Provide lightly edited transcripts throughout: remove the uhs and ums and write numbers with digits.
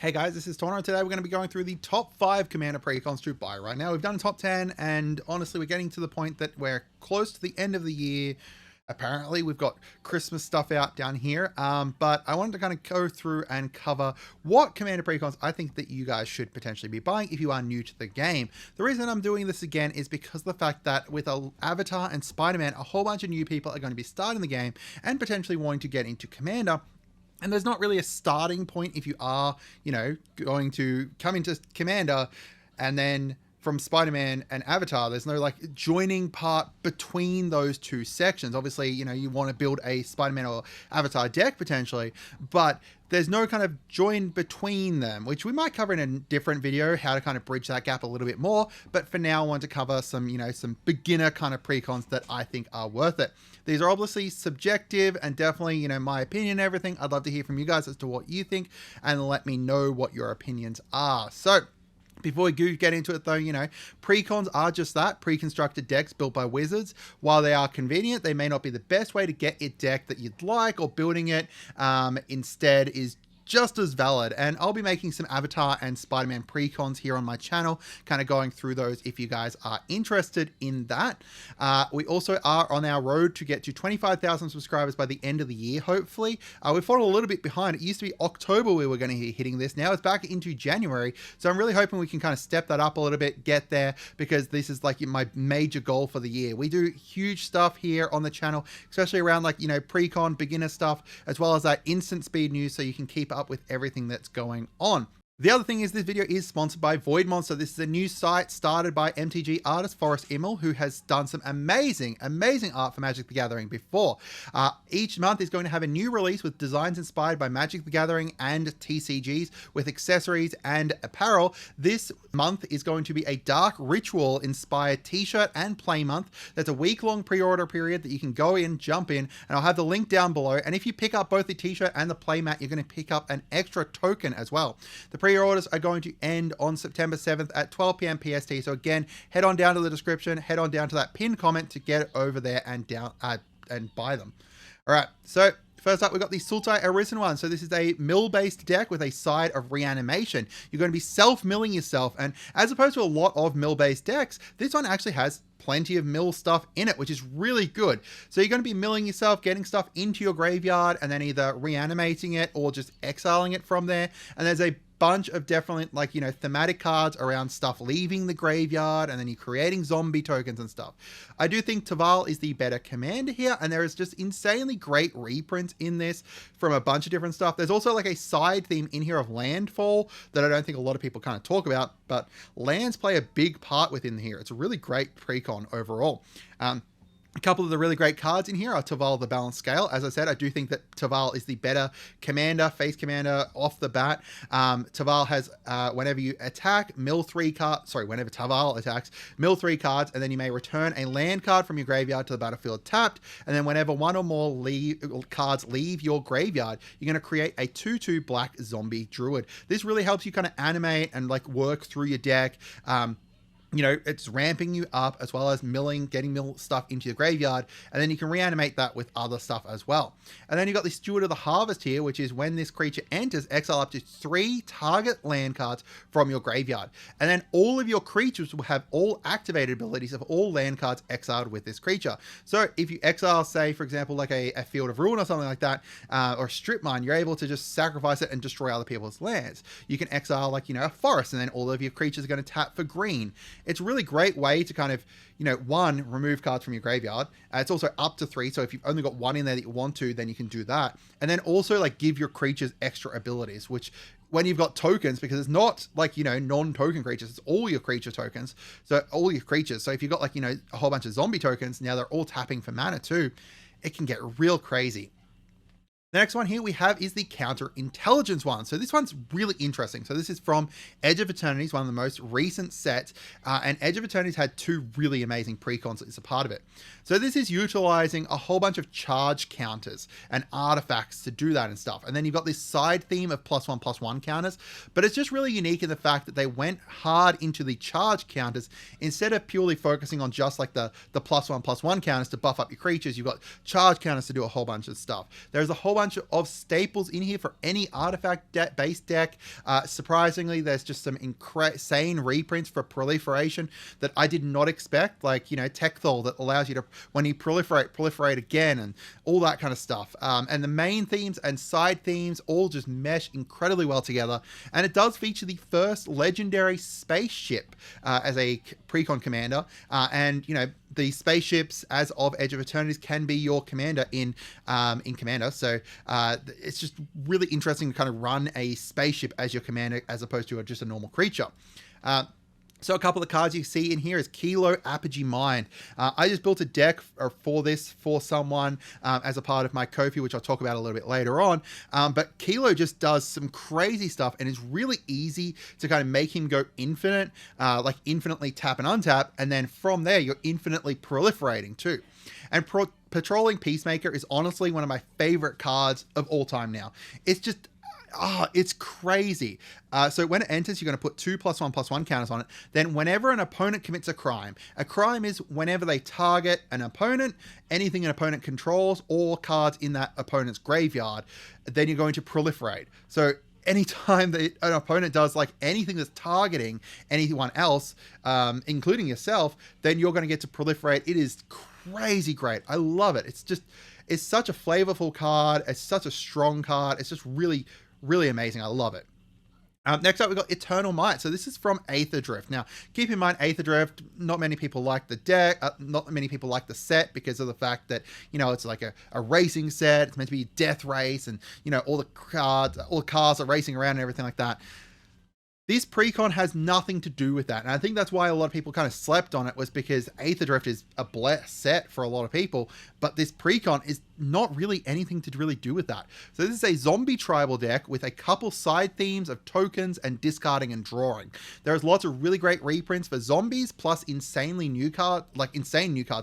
Hey guys, this is Tauna. Today we're going to be going through the top 5 Commander Precons to buy right now. We've done top 10 and honestly we're getting to the point that we're close to the end of the year. Apparently we've got Christmas stuff out down here, but I wanted to kind of go through and cover what Commander Precons I think that you guys should potentially be buying if you are new to the game. The reason I'm doing this again is because of the fact that with Avatar and Spider-Man, a whole bunch of new people are going to be starting the game and potentially wanting to get into Commander. And there's not really a starting point if you are, going to come into Commander and then from Spider-Man and Avatar, there's no like joining part between those two sections. Obviously, you want to build a Spider-Man or Avatar deck potentially, but there's no kind of join between them, which we might cover in a different video, how to kind of bridge that gap a little bit more. But for now, I want to cover some, some beginner kind of precons that I think are worth it. These are obviously subjective and definitely, my opinion and everything. I'd love to hear from you guys as to what you think and let me know what your opinions are. So before we do get into it though, precons are just that, pre-constructed decks built by wizards. While they are convenient, they may not be the best way to get a deck that you'd like, or building it instead is just as valid. And I'll be making some Avatar and Spider-Man precons here on my channel, kind of going through those if you guys are interested in that. We also are on our road to get to 25,000 subscribers by the end of the year, hopefully. We've fallen a little bit behind. It used to be October we were going to be hitting this. Now it's back into January. So I'm really hoping we can kind of step that up a little bit, get there, because this is like my major goal for the year. We do huge stuff here on the channel, especially around like, precon, beginner stuff, as well as that instant speed news so you can keep up with everything that's going on. The other thing is this video is sponsored by Void Monster. This is a new site started by MTG artist Forrest Immel, who has done some amazing art for Magic the Gathering before. Each month is going to have a new release with designs inspired by Magic the Gathering and TCGs with accessories and apparel. This month is going to be a Dark Ritual inspired t-shirt and play month. That's a week-long pre-order period that you can go in, jump in, and I'll have the link down below. And if you pick up both the t-shirt and the play mat, you're going to pick up an extra token as well. The pre-orders are going to end on September 7th at 12 p.m. PST. So again, head on down to the description, head on down to that pinned comment to get over there and buy them. All right, so first up, we've got the Sultai Arisen one. So this is a mill-based deck with a side of reanimation. You're going to be self-milling yourself, and as opposed to a lot of mill-based decks, this one actually has plenty of mill stuff in it, which is really good. So you're going to be milling yourself, getting stuff into your graveyard, and then either reanimating it or just exiling it from there. And there's a bunch of definitely like, thematic cards around stuff leaving the graveyard, and then you're creating zombie tokens and stuff. I do think Taval is the better commander here, and there is just insanely great reprints in this from a bunch of different stuff. There's also like a side theme in here of landfall that I don't think a lot of people kind of talk about, but lands play a big part within here. It's a really great precon overall. A couple of the really great cards in here are Taval the Balanced Scale. As I said, I do think that Taval is the better commander, face commander off the bat. Taval has, whenever you attack, mill 3 cards. Sorry, whenever Taval attacks, mill 3 cards, and then you may return a land card from your graveyard to the battlefield tapped. And then whenever one or more cards leave your graveyard, you're going to create a 2/2 black zombie druid. This really helps you kind of animate and like work through your deck. It's ramping you up as well as getting mill stuff into your graveyard, and then you can reanimate that with other stuff as well. And then you've got the Steward of the Harvest here, which is when this creature enters, exile up to 3 target land cards from your graveyard. And then all of your creatures will have all activated abilities of all land cards exiled with this creature. So if you exile, say, for example, like a Field of Ruin or something like that, or Strip Mine, you're able to just sacrifice it and destroy other people's lands. You can exile like, a forest, and then all of your creatures are going to tap for green. It's a really great way to kind of, one, remove cards from your graveyard. It's also up to 3. So if you've only got 1 in there that you want to, then you can do that. And then also like give your creatures extra abilities, which when you've got tokens, because it's not like, non-token creatures, it's all your creature tokens. So all your creatures. So if you've got like, a whole bunch of zombie tokens, now they're all tapping for mana too, it can get real crazy. The next one here we have is the Counter Intelligence one. So this one's really interesting. So this is from Edge of Eternities, one of the most recent sets. And Edge of Eternities had 2 really amazing precons as a part of it. So this is utilizing a whole bunch of charge counters and artifacts to do that and stuff. And then you've got this side theme of +1/+1 counters. But it's just really unique in the fact that they went hard into the charge counters instead of purely focusing on just like the +1/+1 counters to buff up your creatures. You've got charge counters to do a whole bunch of stuff. There's a whole bunch of staples in here for any artifact based deck. Surprisingly, there's just some insane reprints for proliferation that I did not expect, like, you know, Tekthol that allows you to, when you proliferate again, and all that kind of stuff. And the main themes and side themes all just mesh incredibly well together. And it does feature the first legendary spaceship as a Precon commander. And, you know, the spaceships as of Edge of Eternities can be your commander in Commander. So it's just really interesting to kind of run a spaceship as your commander as opposed to just a normal creature. So a couple of cards you see in here is Kilo Apogee Mind. I just built a deck for this for someone as a part of my Ko-fi, which I'll talk about a little bit later on. But Kilo just does some crazy stuff and is really easy to kind of make him go infinite, like infinitely tap and untap. And then from there, you're infinitely proliferating too. And Patrolling Peacemaker is honestly one of my favorite cards of all time now. It's just... it's crazy. So when it enters, you're going to put 2+1/+1 counters on it. Then whenever an opponent commits a crime is whenever they target an opponent, anything an opponent controls, or cards in that opponent's graveyard, then you're going to proliferate. So anytime that an opponent does like anything that's targeting anyone else, including yourself, then you're going to get to proliferate. It is crazy great. I love it. It's such a flavorful card. It's such a strong card. It's just really amazing. I love it. Next up, we've got Eternal Might. So this is from Aether Drift. Now, keep in mind, Aether Drift, not many people like the deck, not many people like the set because of the fact that, you know, it's like a racing set. It's meant to be Death Race, and, you know, all the cars are racing around and everything like that. This Precon has nothing to do with that. And I think that's why a lot of people kind of slept on it, was because Aether Drift is a blessed set for a lot of people, but this Precon is not really anything to really do with that. So this is a zombie tribal deck with a couple side themes of tokens and discarding and drawing. There's lots of really great reprints for zombies, plus insane new cards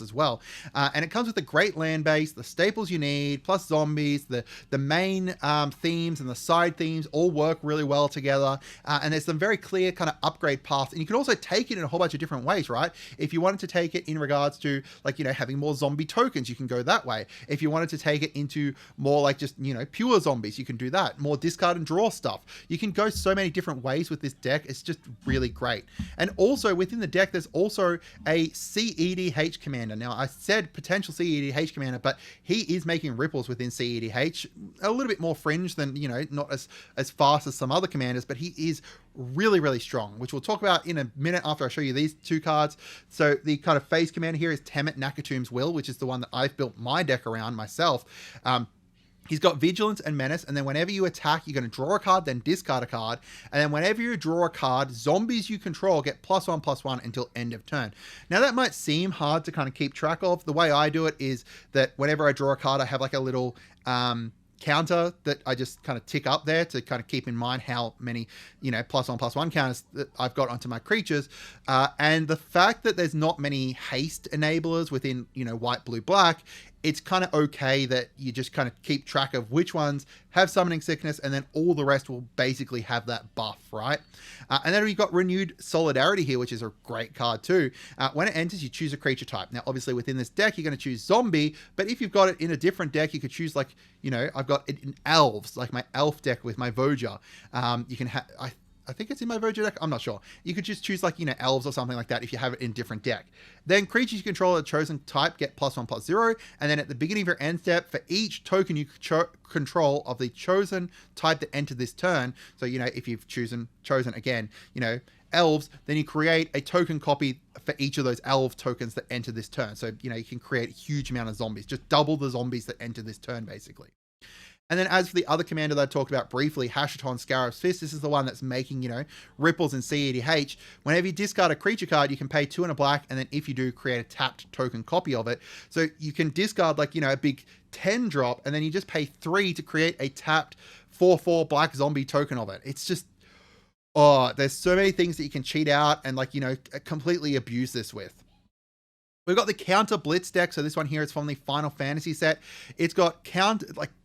as well. And it comes with a great land base, the staples you need, plus zombies, the main themes and the side themes all work really well together. And there's some very clear kind of upgrade paths. And you can also take it in a whole bunch of different ways, right? If you wanted to take it in regards to, like, you know, having more zombie tokens, you can go that way. If you wanted to take it into more like just, you know, pure zombies, you can do that. More discard and draw stuff. You can go so many different ways with this deck. It's just really great. And also within the deck, there's also a CEDH commander. Now, I said potential CEDH commander, but he is making ripples within CEDH. A little bit more fringe than, you know, not as fast as some other commanders, but he is really strong, which we'll talk about in a minute after I show you these two cards. So the kind of phase commander here is Temet Nakatum's Will, which is the one that I've built my deck around myself. He's got Vigilance and Menace, and then whenever you attack, you're going to draw a card, then discard a card, and then whenever you draw a card, zombies you control get +1/+1 until end of turn. Now that might seem hard to kind of keep track of. The way I do it is that whenever I draw a card, I have like a little counter that I just kind of tick up there to kind of keep in mind how many, you know, +1/+1 counters that I've got onto my creatures. And the fact that there's not many haste enablers within, you know, white, blue, black, it's kind of okay that you just kind of keep track of which ones have Summoning Sickness, and then all the rest will basically have that buff, right? And then we've got Renewed Solidarity here, which is a great card too. When it enters, you choose a creature type. Now, obviously within this deck, you're going to choose Zombie, but if you've got it in a different deck, you could choose, like, you know, I've got it in Elves, like my Elf deck with my Voja. You can have... I think it's in my Voja deck. I'm not sure. You could just choose, like, you know, Elves or something like that if you have it in a different deck. Then creatures you control a chosen type get +1/+0. And then at the beginning of your end step, for each token you control of the chosen type that entered this turn. So, you know, if you've chosen again, you know, Elves, then you create a token copy for each of those Elf tokens that enter this turn. So, you know, you can create a huge amount of zombies. Just double the zombies that enter this turn, basically. And then as for the other commander that I talked about briefly, Hashaton Scarab's Fist, this is the one that's making, you know, ripples in CEDH. Whenever you discard a creature card, you can pay 2 and a black, and then if you do, create a tapped token copy of it. So you can discard, like, you know, a big 10 drop, and then you just pay 3 to create a tapped 4/4 black zombie token of it. It's just, oh, there's so many things that you can cheat out and, like, you know, completely abuse this with. We've got the Counter Blitz deck. So this one here is from the Final Fantasy set. It's got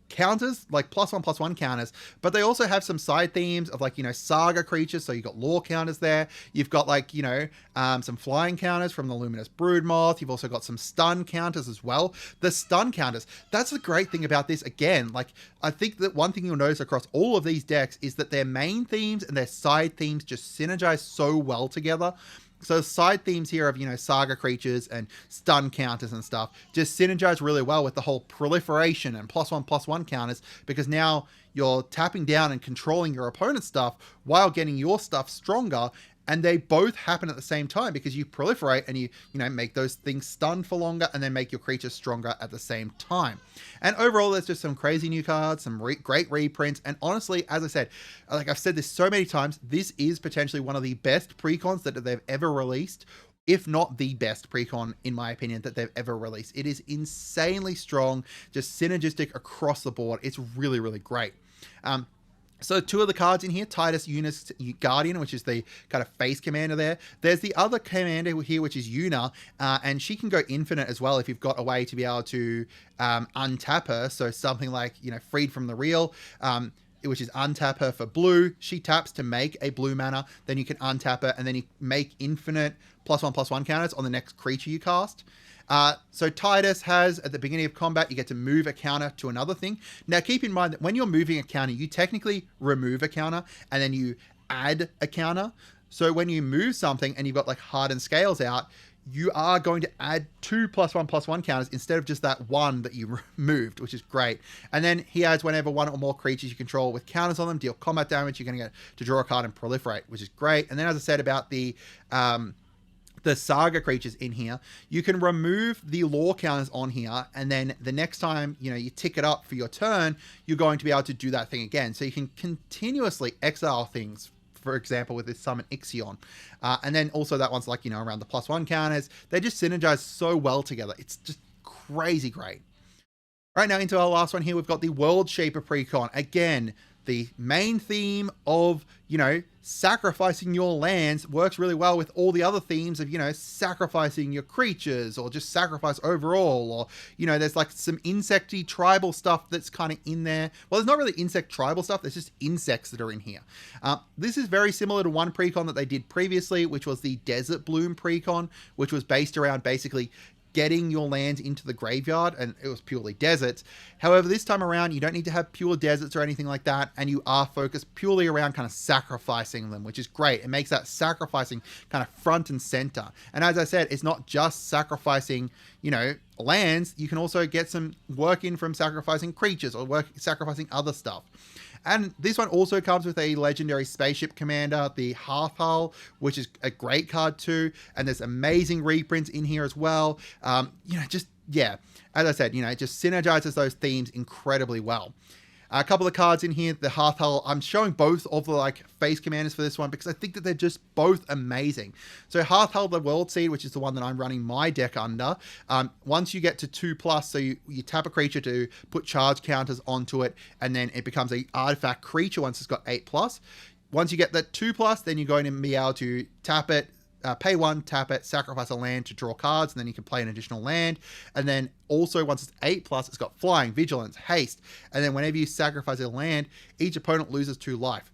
counters, like +1/+1 counters, but they also have some side themes of, like, you know, saga creatures. So you've got lore counters there. You've got, like, you know, some flying counters from the Luminous Broodmoth. You've also got some stun counters as well. The stun counters, that's the great thing about this. Again, like, I think that one thing you'll notice across all of these decks is that their main themes and their side themes just synergize so well together. So side themes here of, you know, saga creatures and stun counters and stuff just synergize really well with the whole proliferation and +1/+1 counters, because now you're tapping down and controlling your opponent's stuff while getting your stuff stronger. And they both happen at the same time because you proliferate and you know, make those things stun for longer and then make your creatures stronger at the same time. And overall, there's just some crazy new cards, some great reprints. And honestly, as I said, like I've said this so many times, this is potentially one of the best precons that they've ever released, if not the best precon, in my opinion, that they've ever released. It is insanely strong, just synergistic across the board. It's really, really great. So 2 of the cards in here, Titus Una's Guardian, which is the kind of face commander there. There's the other commander here, which is Una, and she can go infinite as well if you've got a way to be able to untap her. So something like, you know, Freed from the Real, which is untap her for blue. She taps to make a blue mana, then you can untap her, and then you make infinite +1/+1 counters on the next creature you cast. So Titus has, at the beginning of combat, you get to move a counter to another thing. Now, keep in mind that when you're moving a counter, you technically remove a counter and then you add a counter. So when you move something and you've got, like, Hardened Scales out, you are going to add 2 +1/+1 counters instead of just that one that you removed, which is great. And then he adds whenever one or more creatures you control with counters on them deal combat damage, you're going to get to draw a card and proliferate, which is great. And then, as I said about the saga creatures in here, you can remove the lore counters on here, and then the next time, you know, you tick it up for your turn, you're going to be able to do that thing again. So you can continuously exile things, for example, with this summon Ixion. And then also that one's, like, you know, around the +1 counters. They just synergize so well together. It's just crazy great. All right, now into our last one here, we've got the World Shaper Precon. Again, the main theme of, you know, sacrificing your lands works really well with all the other themes of, you know, sacrificing your creatures or just sacrifice overall, or, you know, there's like some insecty tribal stuff that's kind of in there. Well, there's not really insect tribal stuff, there's just insects that are in here. This is very similar to one precon that they did previously, which was the Desert Bloom precon, which was based around basically getting your lands into the graveyard, and it was purely deserts. However, this time around, you don't need to have pure deserts or anything like that, and you are focused purely around kind of sacrificing them, which is great. It makes that sacrificing kind of front and center. And as I said, it's not just sacrificing, you know, lands. You can also get some work in from sacrificing creatures or sacrificing other stuff. And this one also comes with a legendary spaceship commander, the Hearthhull, which is a great card too. And there's amazing reprints in here as well. You know, just, yeah, as I said, you know, it just synergizes those themes incredibly well. A couple of cards in here, the Hearthhull, I'm showing both of the, like, face commanders for this one because I think that they're just both amazing. So Hearthhull, the World Seed, which is the one that I'm running my deck under, once you get to 2+, so you tap a creature to put charge counters onto it, and then it becomes a artifact creature once it's got 8+. Once you get that 2+, then you're going to be able to tap it, pay 1, tap it, sacrifice a land to draw cards, and then you can play an additional land. And then also, once it's 8+, it's got Flying, Vigilance, Haste, and then whenever you sacrifice a land, each opponent loses 2 life.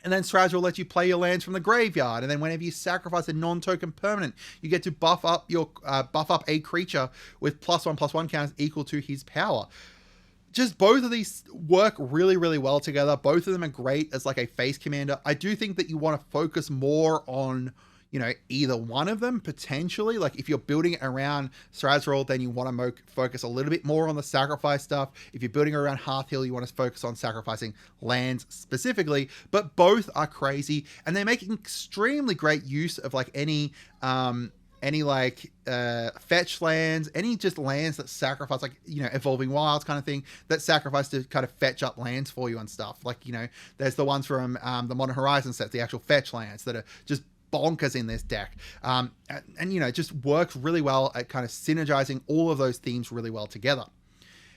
And then Straz will let you play your lands from the graveyard, and then whenever you sacrifice a non-token permanent, you get to buff up a creature with +1/+1 counters equal to his power. Just both of these work really, really well together. Both of them are great as, like, a face commander. I do think that you want to focus more on, you know, either one of them potentially. Like, if you're building it around Strazrol, then you want to focus a little bit more on the sacrifice stuff. If you're building around Hearthhill, you want to focus on sacrificing lands specifically. But both are crazy, and they make extremely great use of, like, any fetch lands, any just lands that sacrifice, like, you know, Evolving Wilds kind of thing, that sacrifice to kind of fetch up lands for you and stuff. Like, you know, there's the ones from the Modern Horizon set, the actual fetch lands that are just bonkers in this deck, and you know, it just works really well at kind of synergizing all of those themes really well together.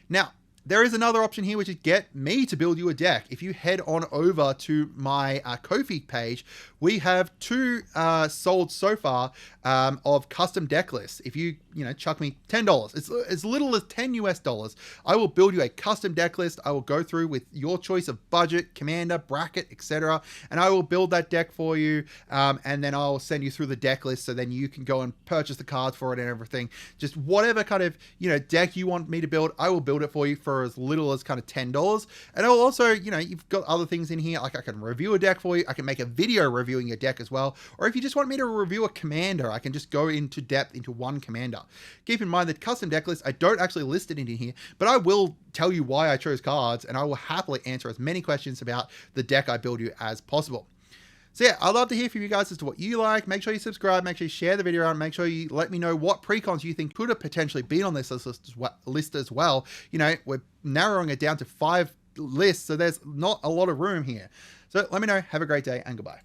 Now, there is another option here, which is get me to build you a deck. If you head on over to my Ko-fi page, we have 2 sold so far of custom deck lists. If you chuck me $10. It's as little as 10 US dollars. I will build you a custom deck list. I will go through with your choice of budget, commander, bracket, etc. And I will build that deck for you. And then I'll send you through the deck list so then you can go and purchase the cards for it and everything. Just whatever kind of, deck you want me to build, I will build it for you for as little as kind of $10. And I will also, you've got other things in here, like I can review a deck for you. I can make a video reviewing your deck as well. Or if you just want me to review a commander, I can just go into depth into one commander. Keep in mind that custom deck list, I don't actually list it in here, but I will tell you why I chose cards, and I will happily answer as many questions about the deck I build you as possible. So yeah, I'd love to hear from you guys as to what you like. Make sure you subscribe, make sure you share the video out, make sure you let me know what precons you think could have potentially been on this list as well. We're narrowing it down to 5 lists, so there's not a lot of room here. So let me know. Have a great day, and goodbye.